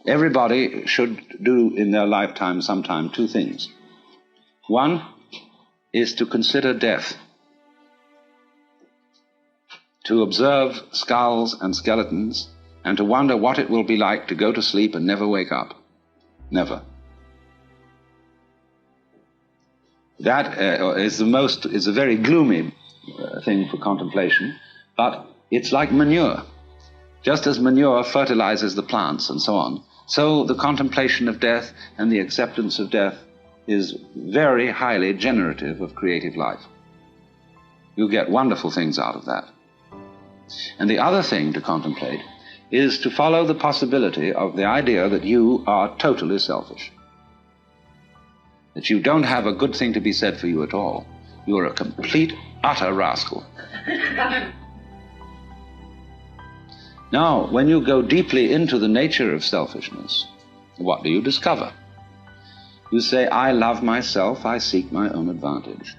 Everybody should do in their lifetime sometime two things. One is to consider death, to observe skulls and skeletons, and to wonder what it will be like to go to sleep and never wake up. Never. That is a very gloomy thing for contemplation, but it's like manure. Just as manure fertilizes the plants and so on, so the contemplation of death and the acceptance of death is very highly generative of creative life. You get wonderful things out of that. And the other thing to contemplate is to follow the possibility of the idea that you are totally selfish. That you don't have a good thing to be said for you at all. You are a complete, utter rascal. Now, when you go deeply into the nature of selfishness, what do you discover? You say, I love myself, I seek my own advantage.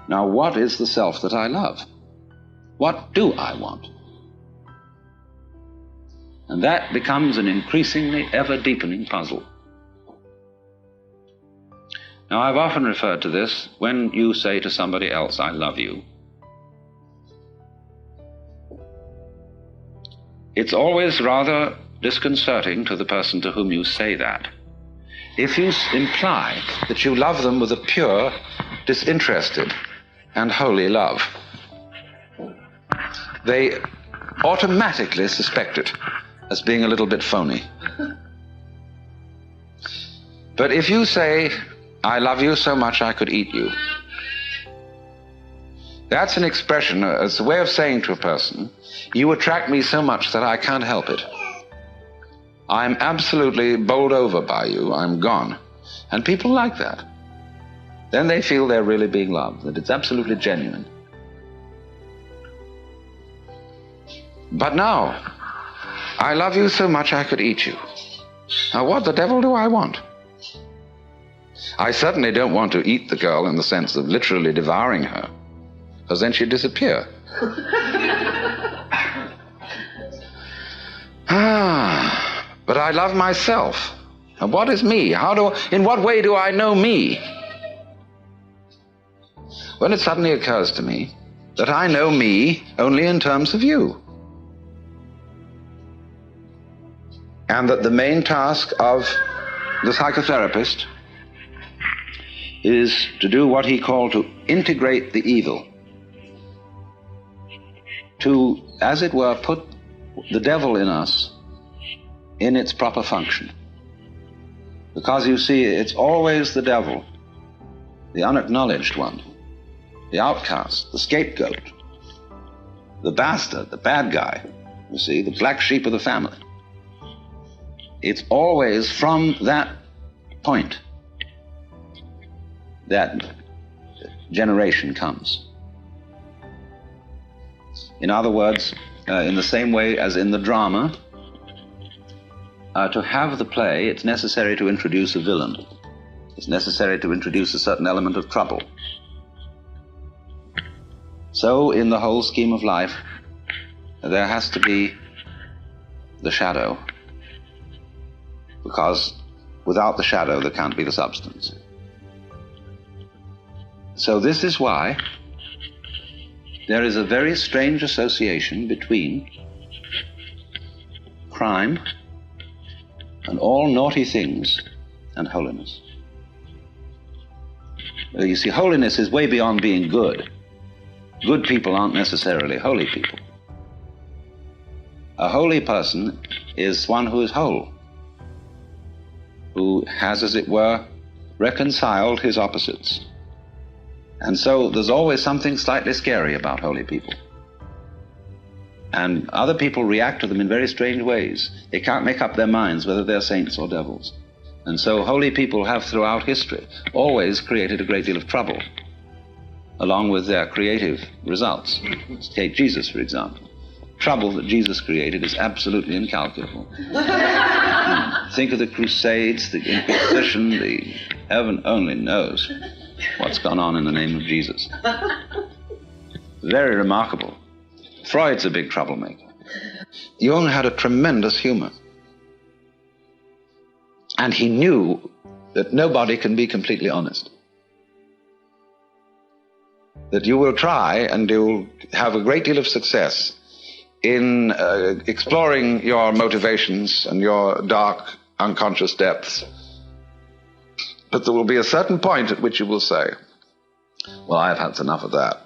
Now, what is the self that I love? What do I want? And that becomes an increasingly ever-deepening puzzle. Now, I've often referred to this when you say to somebody else, I love you. It's always rather disconcerting to the person to whom you say that. If you imply that you love them with a pure, disinterested, and holy love, they automatically suspect it as being a little bit phony. But if you say, I love you so much I could eat you, that's an expression, it's a way of saying to a person, you attract me so much that I can't help it. I'm absolutely bowled over by you, I'm gone. And people like that. Then they feel they're really being loved, that it's absolutely genuine. But now, I love you so much I could eat you. Now what the devil do I want? I certainly don't want to eat the girl in the sense of literally devouring her, because then she'd disappear. But I love myself. And what is me? In what way do I know me? Well, it suddenly occurs to me that I know me only in terms of you. And that the main task of the psychotherapist is to do what he called to integrate the evil. To, as it were, put the devil in us in its proper function. Because you see, it's always the devil, the unacknowledged one, the outcast, the scapegoat, the bastard, the bad guy, you see, the black sheep of the family. It's always from that point that generation comes. In other words, in the same way as in the drama, to have the play, it's necessary to introduce a villain. It's necessary to introduce a certain element of trouble. So, in the whole scheme of life, there has to be the shadow, because without the shadow there can't be the substance. So this is why there is a very strange association between crime and all naughty things and holiness. You see, holiness is way beyond being good. Good people aren't necessarily holy people. A holy person is one who is whole, who has, as it were, reconciled his opposites. And so there's always something slightly scary about holy people. And other people react to them in very strange ways. They can't make up their minds whether they're saints or devils. And so holy people have throughout history always created a great deal of trouble, along with their creative results. Take Jesus, for example. Trouble that Jesus created is absolutely incalculable. Think of the Crusades, the Inquisition, the heaven only knows what's gone on in the name of Jesus. Very remarkable. Freud's a big troublemaker. Jung had a tremendous humor. And he knew that nobody can be completely honest. That you will try and you'll have a great deal of success in exploring your motivations and your dark, unconscious depths. But there will be a certain point at which you will say, well, I've had enough of that.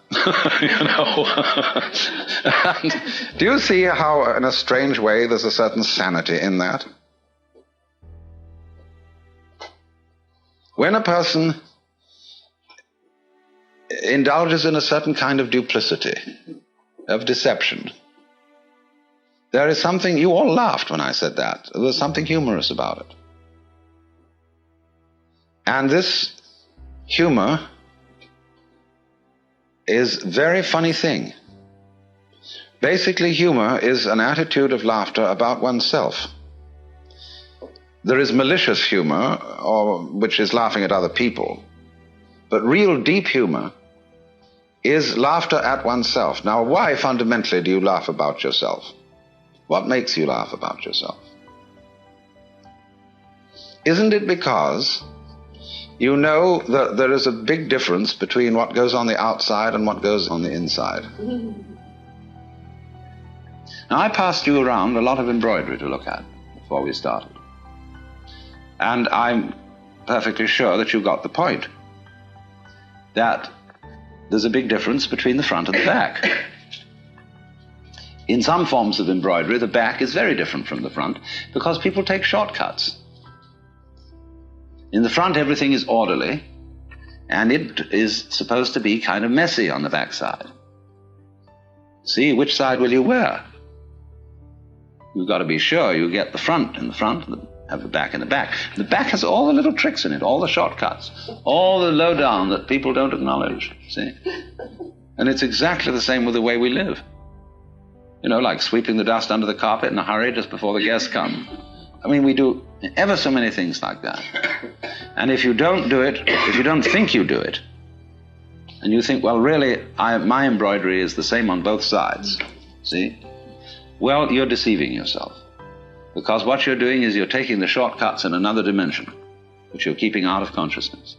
And do you see how, in a strange way, there's a certain sanity in that? When a person indulges in a certain kind of duplicity, of deception, there is something, you all laughed when I said that, there's something humorous about it. And this humor is a very funny thing. Basically, humor is an attitude of laughter about oneself. There is malicious humor, which is laughing at other people. But real deep humor is laughter at oneself. Now, why fundamentally do you laugh about yourself? What makes you laugh about yourself? Isn't it because you know that there is a big difference between what goes on the outside and what goes on the inside? Now, I passed you around a lot of embroidery to look at before we started. And I'm perfectly sure that you got the point. That there's a big difference between the front and the back. In some forms of embroidery, the back is very different from the front because people take shortcuts. In the front, everything is orderly, and it is supposed to be kind of messy on the back side. See, which side will you wear? You've got to be sure you get the front in the front, have the back in the back. The back has all the little tricks in it, all the shortcuts, all the lowdown that people don't acknowledge, see? And it's exactly the same with the way we live. You know, like sweeping the dust under the carpet in a hurry just before the guests come. I mean, we do ever so many things like that. And if you don't do it, if you don't think you do it, and you think, well, really, my embroidery is the same on both sides, see? Well, you're deceiving yourself. Because what you're doing is you're taking the shortcuts in another dimension, which you're keeping out of consciousness.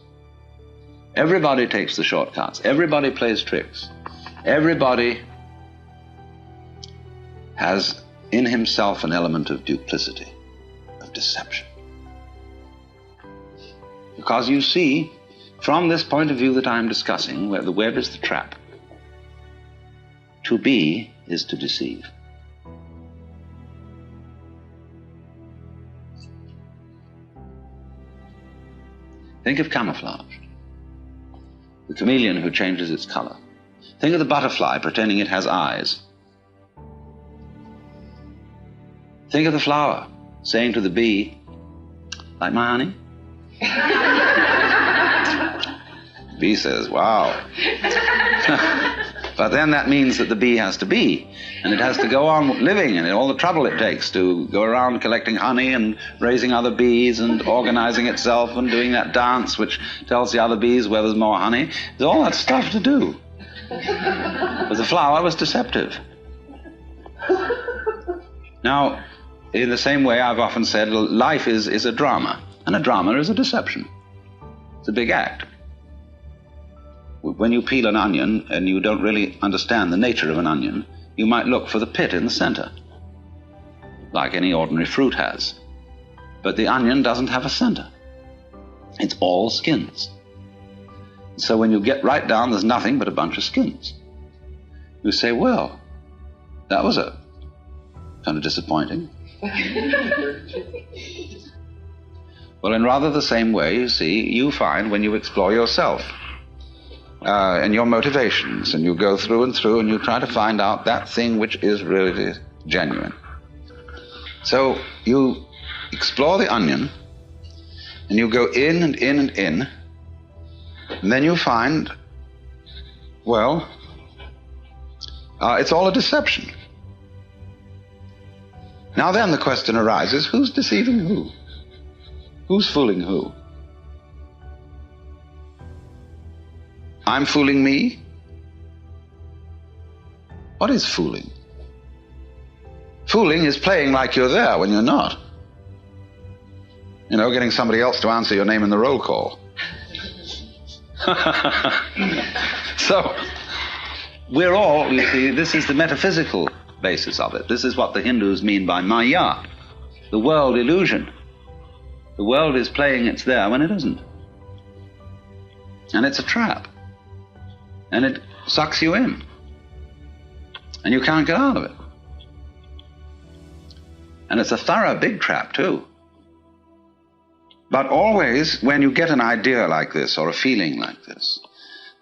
Everybody takes the shortcuts. Everybody plays tricks. Everybody has in himself an element of duplicity, of deception. Because you see, from this point of view that I'm discussing, where the web is the trap, to be is to deceive. Think of camouflage, the chameleon who changes its color. Think of the butterfly pretending it has eyes. Think of the flower saying to the bee, like my honey? The bee says, wow. But then that means that the bee has to be, and it has to go on living, and all the trouble it takes to go around collecting honey and raising other bees and organizing itself and doing that dance which tells the other bees where there's more honey. There's all that stuff to do. But the flower was deceptive. Now, in the same way, I've often said, life is a drama, and a drama is a deception. It's a big act. When you peel an onion and you don't really understand the nature of an onion, you might look for the pit in the center, like any ordinary fruit has. But the onion doesn't have a center. It's all skins. So when you get right down, there's nothing but a bunch of skins. You say, well, that was a kind of disappointing. Well, in rather the same way, you see, you find when you explore yourself, and your motivations, and you go through and through and you try to find out that thing which is really genuine. So you explore the onion and you go in and in and in, and then you find, well, it's all a deception. Now then the question arises, who's deceiving who? Who's fooling who? I'm fooling me? What is fooling? Fooling is playing like you're there when you're not. You know, getting somebody else to answer your name in the roll call. So, we're all, you see, this is the metaphysical basis of it. This is what the Hindus mean by Maya, the world illusion. The world is playing it's there when it isn't. And it's a trap. And it sucks you in. And you can't get out of it. And it's a thorough big trap, too. But always, when you get an idea like this, or a feeling like this,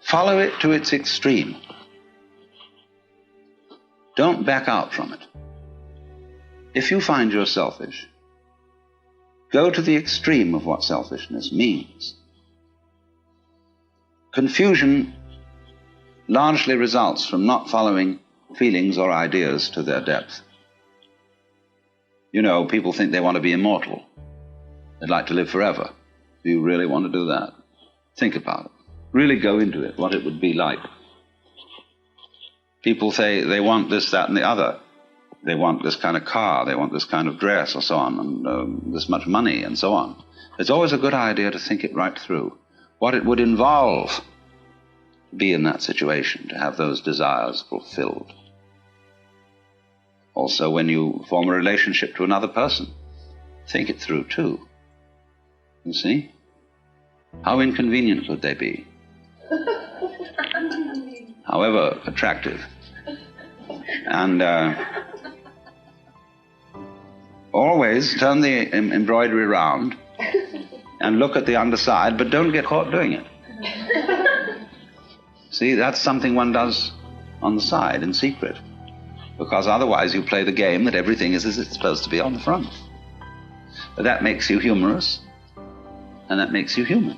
follow it to its extreme. Don't back out from it. If you find you're selfish, go to the extreme of what selfishness means. Confusion largely results from not following feelings or ideas to their depth. You know, people think they want to be immortal. They'd like to live forever. Do you really want to do that? Think about it. Really go into it, what it would be like. People say they want this, that, and the other. They want this kind of car, they want this kind of dress, or so on, and this much money, and so on. It's always a good idea to think it right through. What it would involve to be in that situation, to have those desires fulfilled. Also, when you form a relationship to another person, think it through too. You see? How inconvenient could they be? However attractive. And always turn the embroidery around and look at the underside, but don't get caught doing it. See, that's something one does on the side in secret, because otherwise you play the game that everything is as it's supposed to be on the front. But that makes you humorous, and that makes you human.